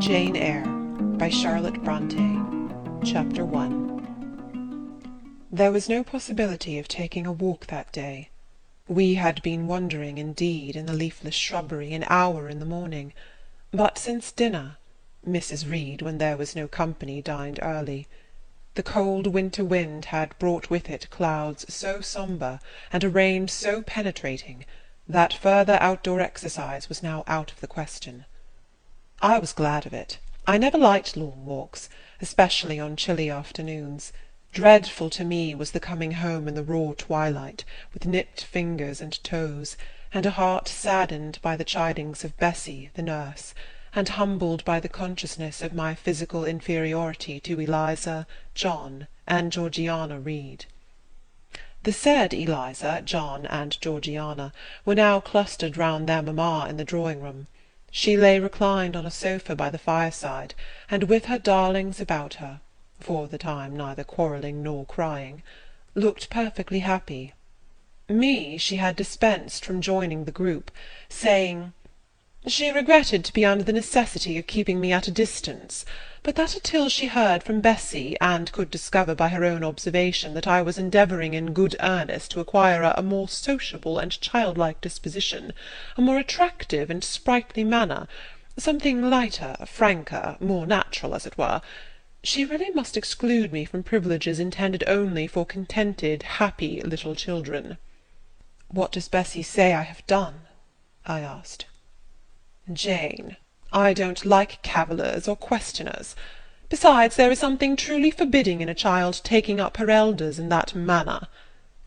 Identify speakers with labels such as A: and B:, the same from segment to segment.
A: Jane Eyre by Charlotte Bronte. Chapter 1. There was no possibility of taking a walk that day. We had been wandering, indeed, in the leafless shrubbery an hour in the morning, but since dinner (Mrs. Reed, when there was no company, dined early) the cold winter wind had brought with it clouds so sombre and a rain so penetrating that further outdoor exercise was now out of the question. I was glad of it. I never liked long walks, especially on chilly afternoons. Dreadful to me was the coming home in the raw twilight, with nipped fingers and toes, and a heart saddened by the chidings of Bessy, the nurse, and humbled by the consciousness of my physical inferiority to Eliza, John, and Georgiana Reed. The said Eliza, John, and Georgiana were now clustered round their mamma in the drawing-room. She lay reclined on a sofa by the fireside, and with her darlings about her, for the time neither quarrelling nor crying, looked perfectly happy. Me she had dispensed from joining the group, saying, she regretted to be under the necessity of keeping me at a distance, but that until she heard from Bessy, and could discover by her own observation that I was endeavouring in good earnest to acquire a more sociable and childlike disposition, a more attractive and sprightly manner, something lighter, franker, more natural, as it were, she really must exclude me from privileges intended only for contented, happy little children. "What does Bessy say I have done?" I asked. "Jane, I don't like cavillers or questioners. Besides, there is something truly forbidding in a child taking up her elders in that manner.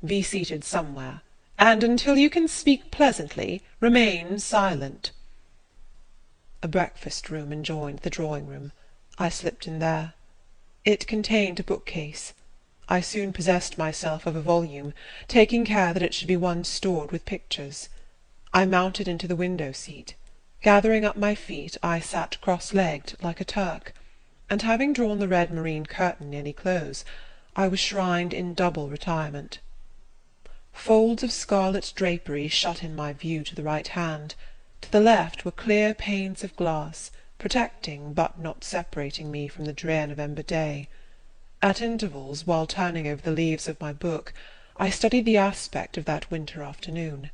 A: Be seated somewhere, and until you can speak pleasantly, remain silent." A breakfast-room adjoined the drawing-room. I slipped in there. It contained a bookcase. I soon possessed myself of a volume, taking care that it should be one stored with pictures. I mounted into the window-seat. Gathering up my feet, I sat cross-legged like a Turk, and having drawn the red moreen curtain nearly close, I was shrined in double retirement. Folds of scarlet drapery shut in my view to the right hand. To the left were clear panes of glass, protecting but not separating me from the drear November day. At intervals, while turning over the leaves of my book, I studied the aspect of that winter afternoon.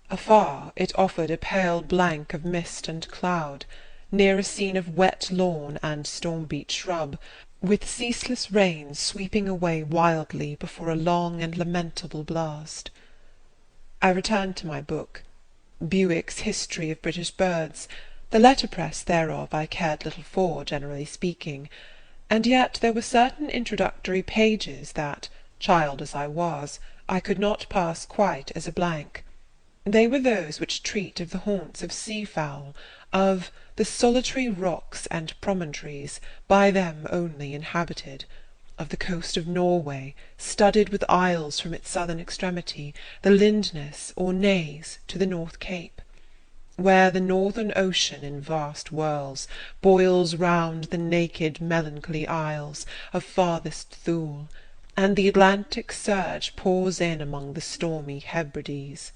A: Afar, it offered a pale blank of mist and cloud, near a scene of wet lawn and storm-beat shrub, with ceaseless rain sweeping away wildly before a long and lamentable blast. I returned to my book, Bewick's History of British Birds. The letterpress thereof I cared little for, generally speaking, and yet there were certain introductory pages that, child as I was, I could not pass quite as a blank. They were those which treat of the haunts of sea-fowl, of the solitary rocks and promontories, by them only inhabited, of the coast of Norway, studded with isles from its southern extremity, the Lindness or Naze, to the North Cape, where the northern ocean in vast whirls boils round the naked melancholy isles of farthest Thule, and the Atlantic surge pours in among the stormy Hebrides.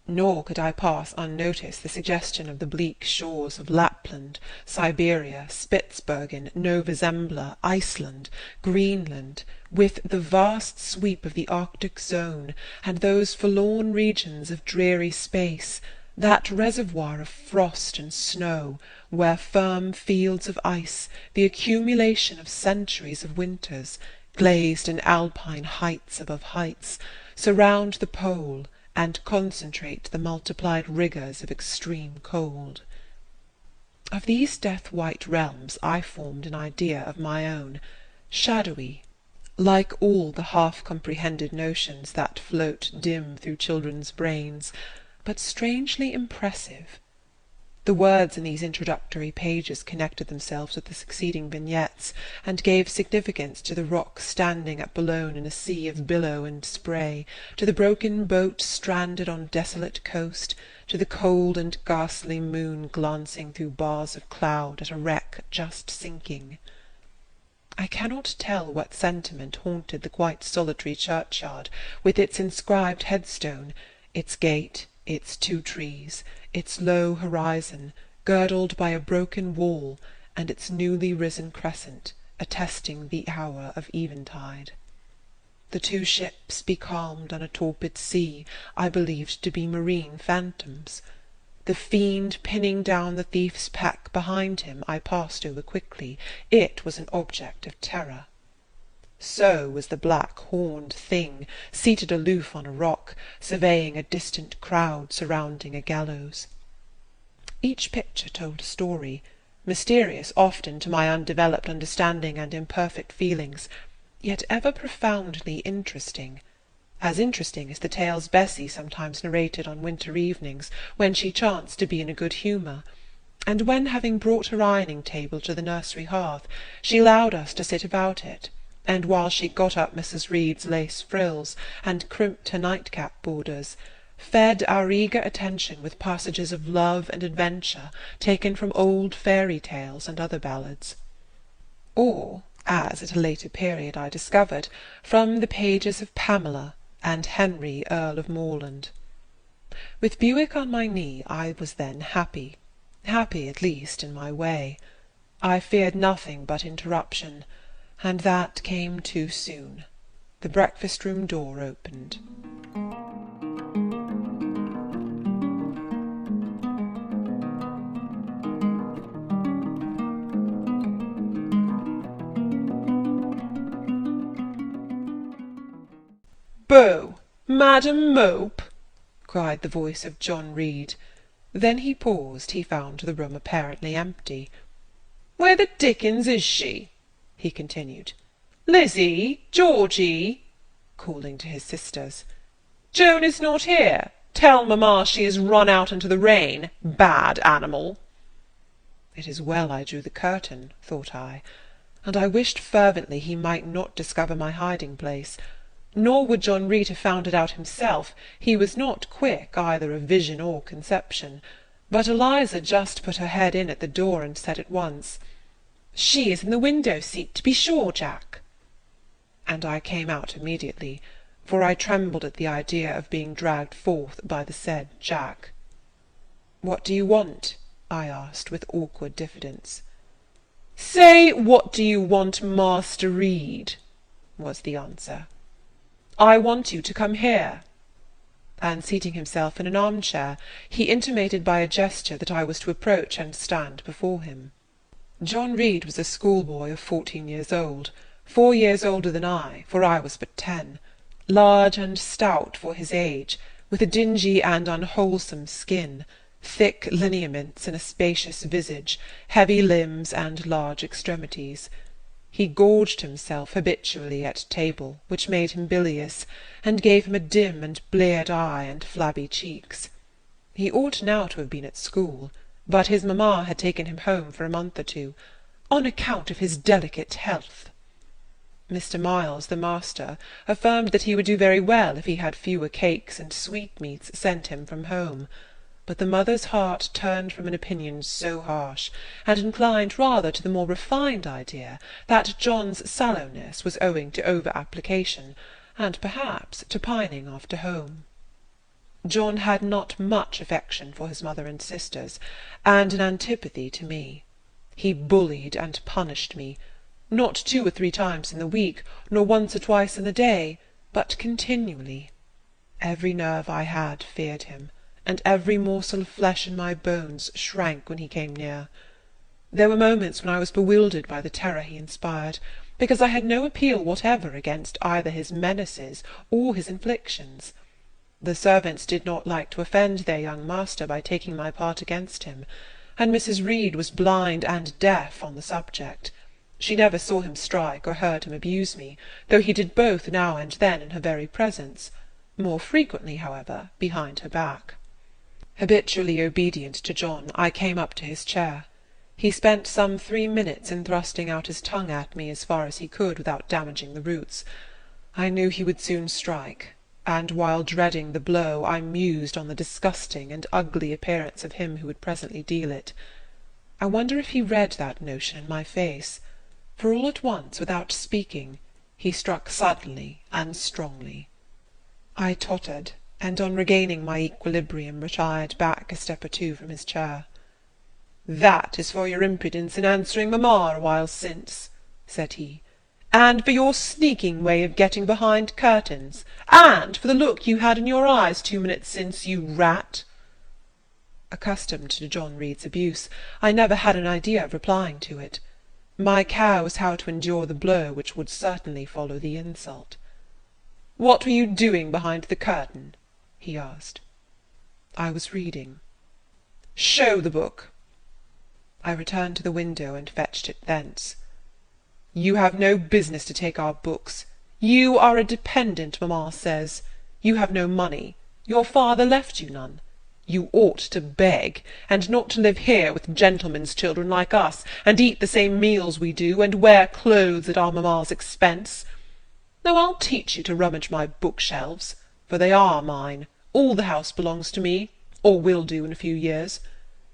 A: Nor could I pass unnoticed the suggestion of the bleak shores of Lapland, Siberia, Spitzbergen, Nova Zembla, Iceland, Greenland, with the vast sweep of the Arctic zone, and those forlorn regions of dreary space, that reservoir of frost and snow, where firm fields of ice, the accumulation of centuries of winters, glazed in alpine heights above heights, surround the pole, and concentrate the multiplied rigours of extreme cold. Of these death-white realms I formed an idea of my own, shadowy, like all the half-comprehended notions that float dim through children's brains, but strangely impressive. The words in these introductory pages connected themselves with the succeeding vignettes, and gave significance to the rock standing at Boulogne in a sea of billow and spray, to the broken boat stranded on desolate coast, to the cold and ghastly moon glancing through bars of cloud at a wreck just sinking. I cannot tell what sentiment haunted the quite solitary churchyard, with its inscribed headstone, its gate, its 2 trees, its low horizon, girdled by a broken wall, and its newly risen crescent attesting the hour of eventide. The two ships becalmed on a torpid sea I believed to be marine phantoms. The fiend pinning down the thief's pack behind him I passed over quickly. It was an object of terror. So was the black horned thing, seated aloof on a rock, surveying a distant crowd surrounding a gallows. Each picture told a story, mysterious often to my undeveloped understanding and imperfect feelings, yet ever profoundly interesting, as interesting as the tales Bessie sometimes narrated on winter evenings when she chanced to be in a good humour, and when, having brought her ironing-table to the nursery hearth, she allowed us to sit about it, and while she got up Mrs. Reed's lace frills and crimped her nightcap borders, fed our eager attention with passages of love and adventure taken from old fairy tales and other ballads, or, as at a later period I discovered, from the pages of Pamela and Henry, Earl of Morland. With Buick on my knee I was then happy at least in my way. I feared nothing but interruption, and that came too soon. The breakfast-room door opened. "Bo! Madam Mope!" cried the voice of John Reed. Then he paused. He found the room apparently empty. "Where the dickens is she?" he continued. "Lizzie! Georgie!" calling to his sisters. "Joan is not here. Tell mamma she has run out into the rain. Bad animal!" It is well I drew the curtain, thought I, and I wished fervently he might not discover my hiding-place. Nor would John Reed have found it out himself. He was not quick either of vision or conception. But Eliza just put her head in at the door and said at once, "She is in the window-seat, to be sure, Jack." And I came out immediately, for I trembled at the idea of being dragged forth by the said Jack. "What do you want?" I asked with awkward diffidence. "Say, what do you want, Master Reed?" was the answer. "I want you to come here." And seating himself in an arm-chair, he intimated by a gesture that I was to approach and stand before him. John Reed was a schoolboy of 14 years old, 4 years older than I, for I was but 10, large and stout for his age, with a dingy and unwholesome skin, thick lineaments in a spacious visage, heavy limbs, and large extremities. He gorged himself habitually at table, which made him bilious, and gave him a dim and bleared eye and flabby cheeks. He ought now to have been at school, but his mamma had taken him home for a month or two, on account of his delicate health. Mr. Miles, the master, affirmed that he would do very well if he had fewer cakes and sweetmeats sent him from home, but the mother's heart turned from an opinion so harsh, and inclined rather to the more refined idea that John's sallowness was owing to over-application, and perhaps to pining after home. John had not much affection for his mother and sisters, and an antipathy to me. He bullied and punished me, not 2 or 3 times in the week, nor once or twice in the day, but continually. Every nerve I had feared him, and every morsel of flesh in my bones shrank when he came near. There were moments when I was bewildered by the terror he inspired, because I had no appeal whatever against either his menaces or his inflictions. The servants did not like to offend their young master by taking my part against him, and Mrs. Reed was blind and deaf on the subject. She never saw him strike or heard him abuse me, though he did both now and then in her very presence, more frequently, however, behind her back. Habitually obedient to John, I came up to his chair. He spent some 3 minutes in thrusting out his tongue at me as far as he could without damaging the roots. I knew he would soon strike, and while dreading the blow I mused on the disgusting and ugly appearance of him who would presently deal it. I wonder if he read that notion in my face, for all at once, without speaking, he struck suddenly and strongly. I tottered, and on regaining my equilibrium retired back a step or 2 from his chair. "That is for your impudence in answering mamma a while since," said he, "and for your sneaking way of getting behind curtains, and for the look you had in your eyes 2 minutes since, you rat." Accustomed to John Reed's abuse, I never had an idea of replying to it. My care was how to endure the blow which would certainly follow the insult. "What were you doing behind the curtain?" he asked. "I was reading." "Show the book." I returned to the window and fetched it thence. "You have no business to take our books. You are a dependent, mamma says. You have no money. Your father left you none. You ought to beg, and not to live here with gentlemen's children like us, and eat the same meals we do, and wear clothes at our mamma's expense. Now I'll teach you to rummage my bookshelves, for they are mine. All the house belongs to me, or will do in a few years.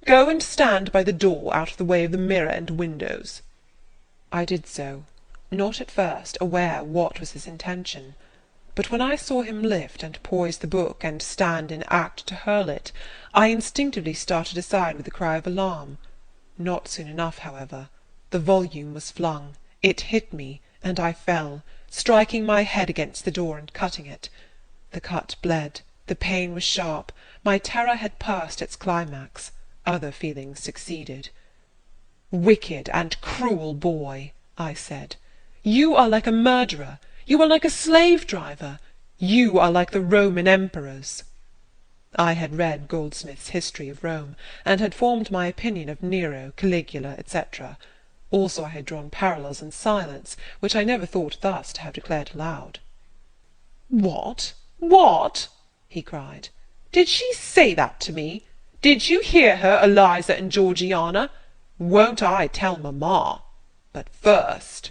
A: Go and stand by the door out of the way of the mirror and windows." I did so, not at first aware what was his intention, but when I saw him lift and poise the book and stand in act to hurl it, I instinctively started aside with a cry of alarm. Not soon enough, however. The volume was flung, it hit me, and I fell, striking my head against the door and cutting it. The cut bled, the pain was sharp, my terror had passed its climax. Other feelings succeeded. "Wicked and cruel boy," I said, "you are like a murderer, you are like a slave-driver, you are like the Roman emperors." I had read Goldsmith's History of Rome, and had formed my opinion of Nero, Caligula, etc. Also I had drawn parallels in silence, which I never thought thus to have declared aloud. "What? What?" he cried. "Did she say that to me? Did you hear her, Eliza and Georgiana? Won't I tell mamma? But first—"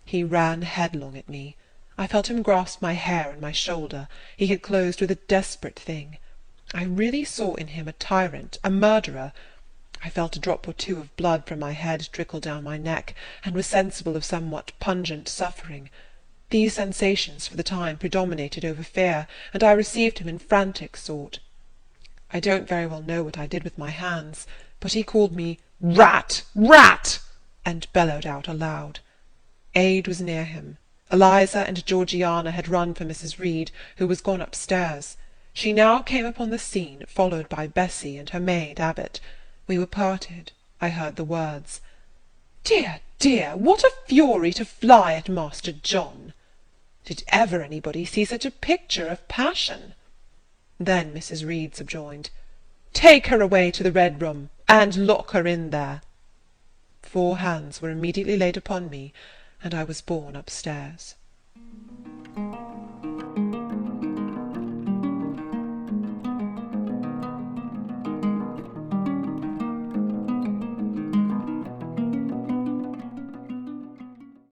A: He ran headlong at me. I felt him grasp my hair and my shoulder. He had closed with a desperate thing. I really saw in him a tyrant, a murderer. I felt a drop or two of blood from my head trickle down my neck, and was sensible of somewhat pungent suffering. These sensations for the time predominated over fear, and I received him in frantic sort. I don't very well know what I did with my hands, but he called me "Rat! Rat!" and bellowed out aloud. Aid was near him. Eliza and Georgiana had run for Mrs. Reed, who was gone upstairs. She now came upon the scene, followed by Bessy and her maid Abbot. We were parted. I heard the words, "Dear, dear, what a fury to fly at Master John! Did ever anybody see such a picture of passion?" Then Mrs. Reed subjoined, "Take her away to the Red Room, and lock her in there." 4 hands were immediately laid upon me, and I was borne upstairs.